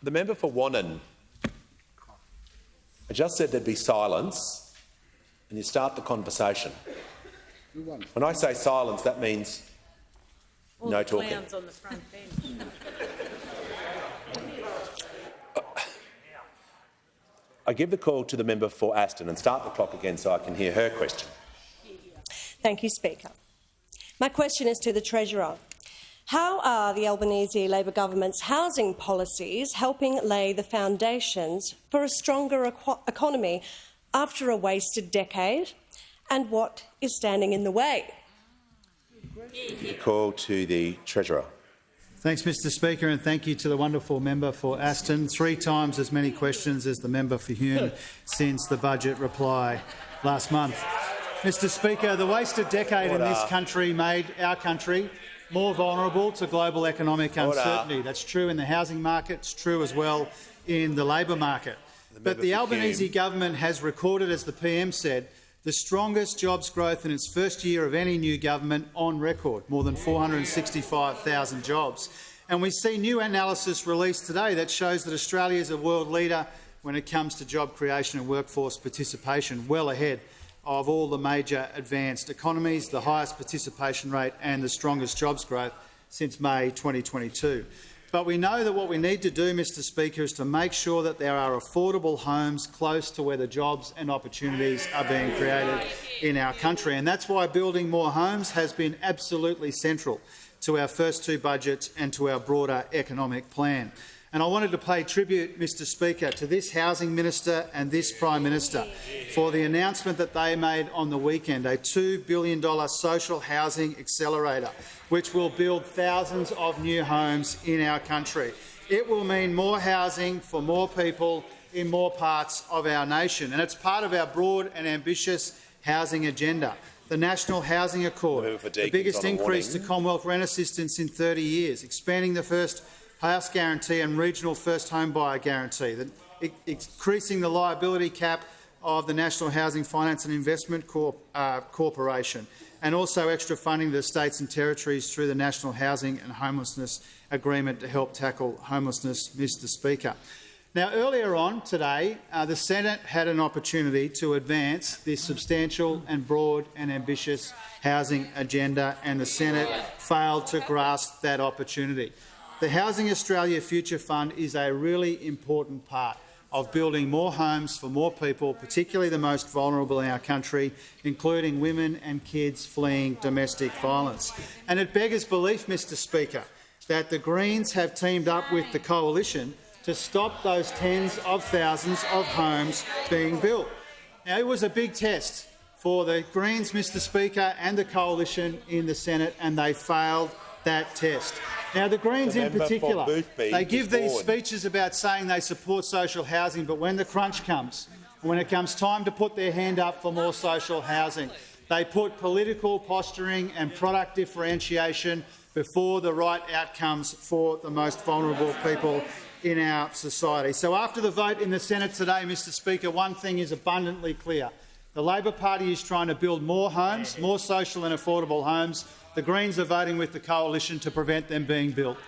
The member for Wannon. I just said there'd be silence and you start the conversation. When I say silence, that means all no the talking. clowns on the front bench. I give the call to the member for Aston and start the clock again so I can hear her question. Thank you, Speaker. My question is to the Treasurer. How are the Albanese Labor government's housing policies helping lay the foundations for a stronger economy after a wasted decade, and what is standing in the way? Call to the Treasurer. Thanks, Mr Speaker, and thank you to the wonderful member for Aston. 3 times as many questions as the member for Hume since the budget reply last month. Mr Speaker, the wasted decade in this country made our country more vulnerable to global economic uncertainty. That's true in the housing market, it's true as well in the labour market. But the Albanese government has recorded, as the PM said, the strongest jobs growth in its first year of any new government on record, more than 465,000 jobs. And we see new analysis released today that shows that Australia is a world leader when it comes to job creation and workforce participation, well ahead of all the major advanced economies, the highest participation rate and the strongest jobs growth since May 2022. But we know that what we need to do, Mr Speaker, is to make sure that there are affordable homes close to where the jobs and opportunities are being created in our country. And that's why building more homes has been absolutely central to our first 2 budgets and to our broader economic plan. And I wanted to pay tribute, Mr Speaker, to this Housing Minister and this Prime Minister for the announcement that they made on the weekend, a $2 billion social housing accelerator, which will build thousands of new homes in our country. It will mean more housing for more people in more parts of our nation, and it's part of our broad and ambitious housing agenda. The National Housing Accord, the biggest increase to Commonwealth rent assistance in 30 years, expanding the first house guarantee and regional first home buyer guarantee, increasing the liability cap of the National Housing Finance and Investment Corporation, and also extra funding to the states and territories through the National Housing and Homelessness Agreement to help tackle homelessness, Mr Speaker. Now, earlier on today, the Senate had an opportunity to advance this substantial and broad and ambitious housing agenda, and the Senate failed to grasp that opportunity. The Housing Australia Future Fund is a really important part of building more homes for more people, particularly the most vulnerable in our country, including women and kids fleeing domestic violence. And it beggars belief, Mr Speaker, that the Greens have teamed up with the Coalition to stop those tens of thousands of homes being built. Now, it was a big test for the Greens, Mr Speaker, and the Coalition in the Senate, and they failed that test. Now, the Greens in particular, they give these speeches about saying they support social housing, but when the crunch comes, when it comes time to put their hand up for more social housing, they put political posturing and product differentiation before the right outcomes for the most vulnerable people in our society. So after the vote in the Senate today, Mr Speaker, one thing is abundantly clear. The Labor Party is trying to build more homes, more social and affordable homes. The Greens are voting with the Coalition to prevent them being built.